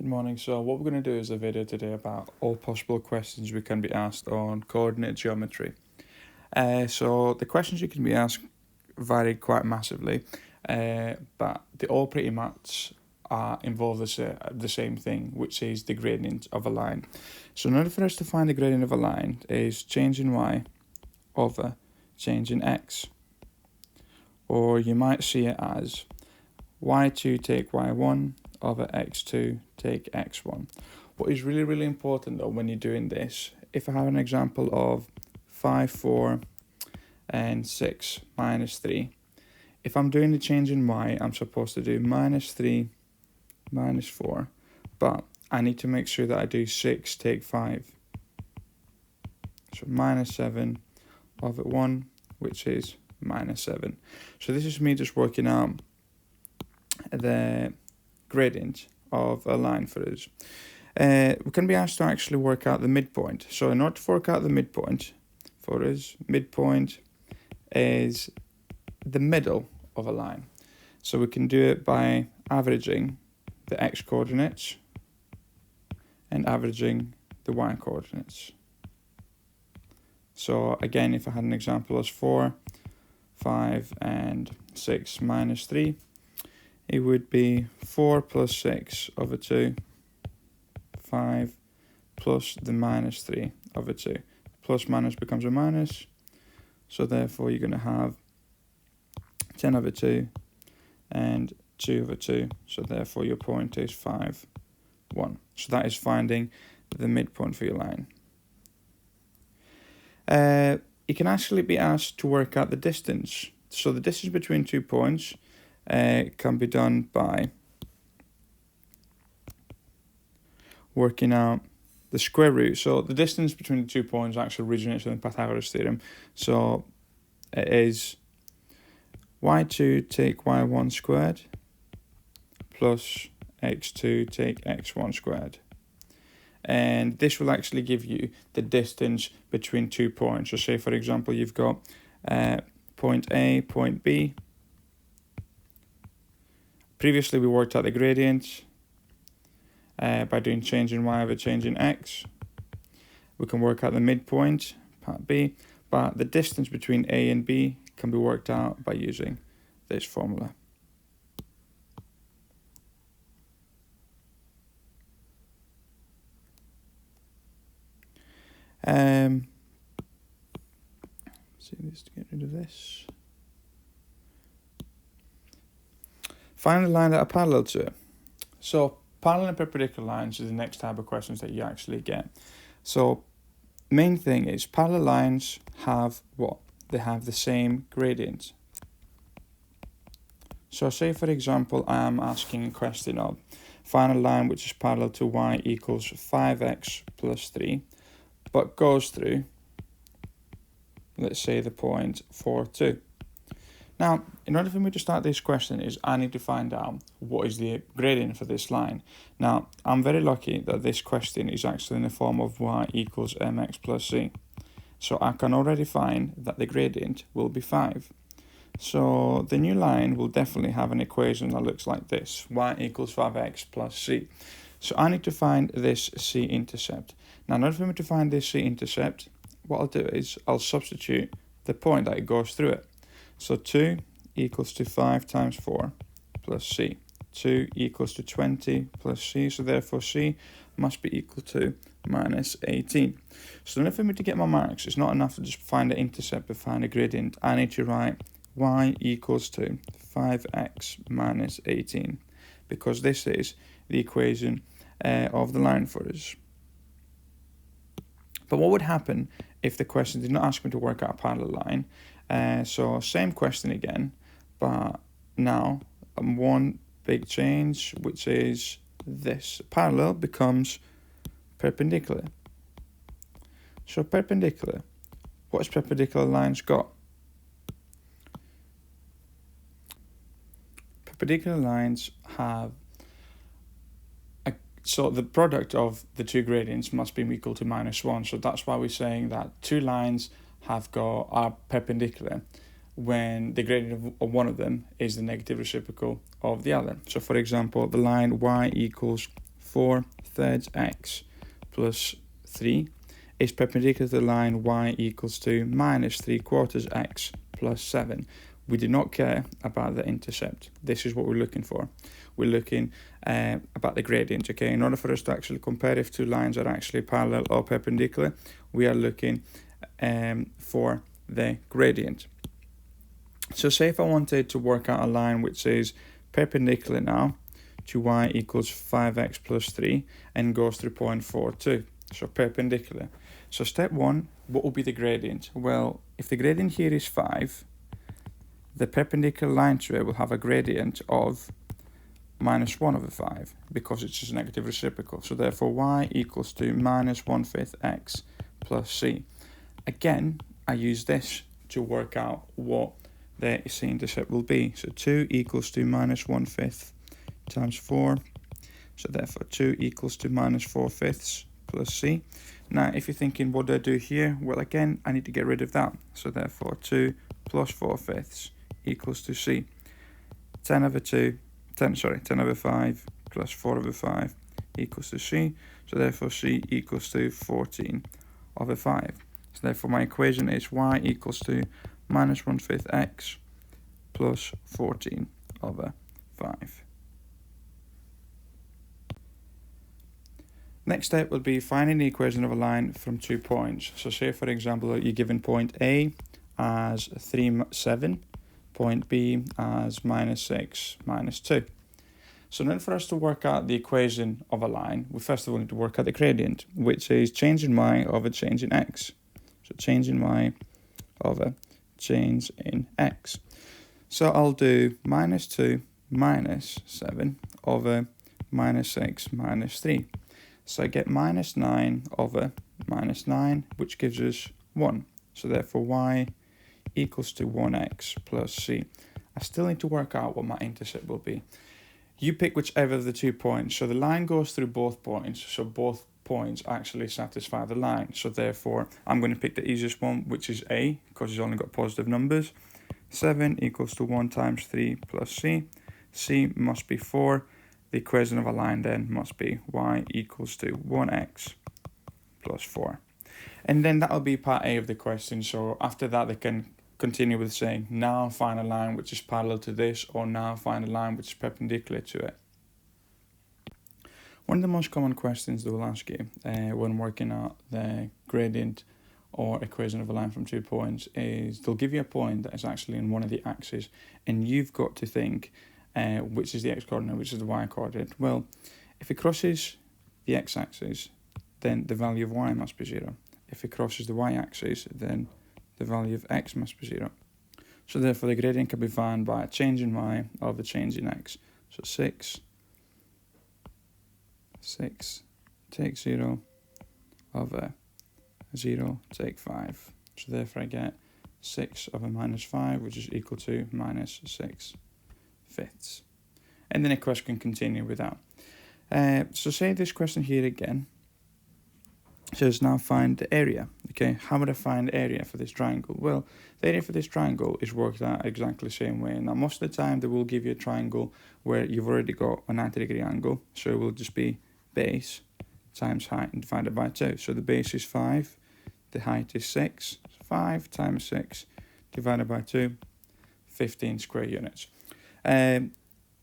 Good morning. So what we're going to do is a video today about all possible questions we can be asked on coordinate geometry. So the questions you can be asked vary quite massively, but they all pretty much involve the same thing, which is the gradient of a line. So in order for us to find the gradient of a line is change in y over change in x. Or you might see it as y2 take y1 over x2 take x1. What is really important though when you're doing this, if I have an example of 5, 4 and 6 minus 3, if I'm doing the change in y, I'm supposed to do minus 3 minus 4, but I need to make sure that I do 6 take 5. So minus 7 over 1, which is minus 7. So this is me just working out the gradient of a line for us. We can be asked to actually work out the midpoint. So in order to work out the midpoint for us, midpoint is the middle of a line. So we can do it by averaging the x coordinates and averaging the y coordinates. So again, if I had an example as 4, 5 and 6 minus 3, it would be 4 plus 6 over 2, 5 plus the minus 3 over 2. Plus minus becomes a minus, so therefore you're going to have 10 over 2 and 2 over 2, so therefore your point is 5, 1. So that is finding the midpoint for your line. You can actually be asked to work out the distance. So the distance between 2 points can be done by working out the square root. So the distance between the 2 points actually originates from the Pythagoras theorem. So it is y2 take y1 squared plus x2 take x1 squared. And this will actually give you the distance between 2 points. So say, for example, you've got point A, point B. Previously, we worked out the gradient by doing change in y over change in x. We can work out the midpoint, part B, but the distance between A and B can be worked out by using this formula. See this to get rid of this. Find the line that are parallel to it. So parallel and perpendicular lines is the next type of questions that you actually get. So main thing is parallel lines have what? They have the same gradient. So say for example I'm asking a question of find a line which is parallel to y equals 5x plus 3, but goes through, let's say, the point 4, 2. Now, in order for me to start this question is I need to find out what is the gradient for this line. Now, I'm very lucky that this question is actually in the form of y equals mx plus c. So I can already find that the gradient will be 5. So the new line will definitely have an equation that looks like this, y equals 5x plus c. So I need to find this c-intercept. Now, in order for me to find this c-intercept, what I'll do is I'll substitute the point that it goes through it. So 2 equals to 5 times 4 plus c. 2 equals to 20 plus c, so therefore c must be equal to minus 18. So in order for me to get my marks, it's not enough to just find the intercept but find a gradient. I need to write y equals to 5x minus 18, because this is the equation of the line for us. But what would happen if the question did not ask me to work out a parallel line? So same question again, but now one big change, which is this. Parallel becomes perpendicular. So perpendicular, what has perpendicular lines got? Perpendicular lines have so the product of the two gradients must be equal to minus 1. So that's why we're saying that two lines are perpendicular when the gradient of one of them is the negative reciprocal of the other. So for example, the line y equals 4/3 x plus 3 is perpendicular to the line y equals to minus 3/4 x plus 7. We do not care about the intercept. This is what we're looking for. We're looking about the gradient, okay? In order for us to actually compare if two lines are actually parallel or perpendicular, we are looking for the gradient. So say if I wanted to work out a line which is perpendicular now to y equals 5x plus 3 and goes through point 4, 2. So perpendicular. So step 1, what will be the gradient? Well, if the gradient here is 5, the perpendicular line to it will have a gradient of minus 1/5 because it's just a negative reciprocal. So therefore y equals to minus 1/5 x plus c. Again, I use this to work out what the c-intercept will be. So 2 equals to minus 1/5 times 4. So therefore 2 equals to minus 4/5 plus c. Now if you're thinking what do I do here? Well, again, I need to get rid of that. So therefore 2 plus 4/5 equals to c. 10 over 5 plus 4/5 equals to c. So therefore c equals to 14/5. So therefore my equation is y equals to minus 1/5 x plus 14/5. Next step will be finding the equation of a line from 2 points. So say for example you're given point A as 3, 7, point B as minus 6, minus 2. So in order for us to work out the equation of a line, we first of all need to work out the gradient, which is change in y over change in x. So change in y over change in x. So I'll do minus 2 minus 7 over minus 6 minus 3. So I get minus 9 over minus 9, which gives us 1. So therefore y equals to 1x plus c. I still need to work out what my intercept will be. You pick whichever of the 2 points. So the line goes through both points, so both points actually satisfy the line. So therefore I'm going to pick the easiest one, which is A, because it's only got positive numbers. 7 equals to 1 times 3 plus c. C must be 4. The equation of a line then must be y equals to 1x plus 4. And then that'll be part A of the question. So after that they can continue with saying, now find a line which is parallel to this, or now find a line which is perpendicular to it. One of the most common questions they will ask you when working out the gradient or equation of a line from 2 points is they'll give you a point that is actually in one of the axes, and you've got to think which is the x-coordinate, which is the y-coordinate. Well, if it crosses the x-axis, then the value of y must be 0. If it crosses the y-axis, then the value of x must be 0. So therefore the gradient can be found by a change in y over change in x. So 6 take 0 over 0 take 5. So therefore I get 6 over minus 5, which is equal to minus 6/5. And then a question can continue with that. So say this question here again says now find the area. Okay, how would I find the area for this triangle? Well, the area for this triangle is worked out exactly the same way. Now most of the time they will give you a triangle where you've already got a 90-degree angle, so it will just be base times height and divided by 2. So the base is 5, the height is 6, 5 times 6 divided by 2, 15 square units.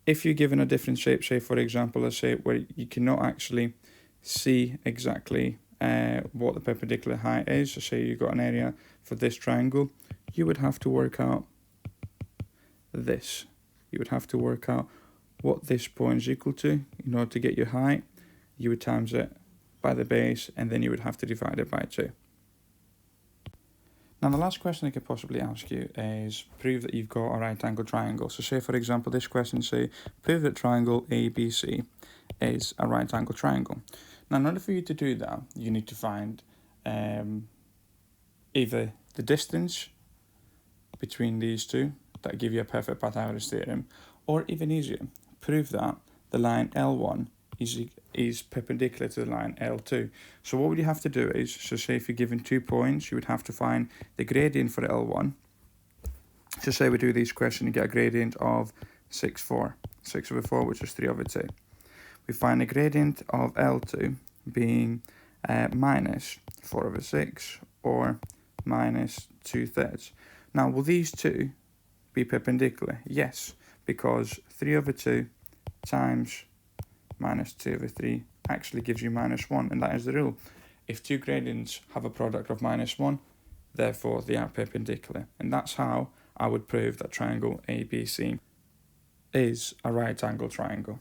If you're given a different shape, say for example, let's say where you cannot actually see exactly what the perpendicular height is, so say you've got an area for this triangle, you would have to work out this. You would have to work out what this point is equal to in order to get your height. You would times it by the base, and then you would have to divide it by 2. Now the last question I could possibly ask you is prove that you've got a right angle triangle. So say for example this question say prove that triangle ABC is a right angle triangle. Now in order for you to do that, you need to find either the distance between these two that give you a perfect Pythagoras theorem, or even easier, prove that the line L1 is perpendicular to the line L2. So what would you have to do is, so say if you're given 2 points, you would have to find the gradient for L1. So say we do this question, you get a gradient of 6/4, 6/4, which is 3/2. we find the gradient of L2 being minus 4/6 or minus 2/3. Now, will these two be perpendicular? Yes, because 3/2 times minus 2/3 actually gives you -1, and that is the rule. If two gradients have a product of -1, therefore they are perpendicular. And that's how I would prove that triangle ABC is a right angle triangle.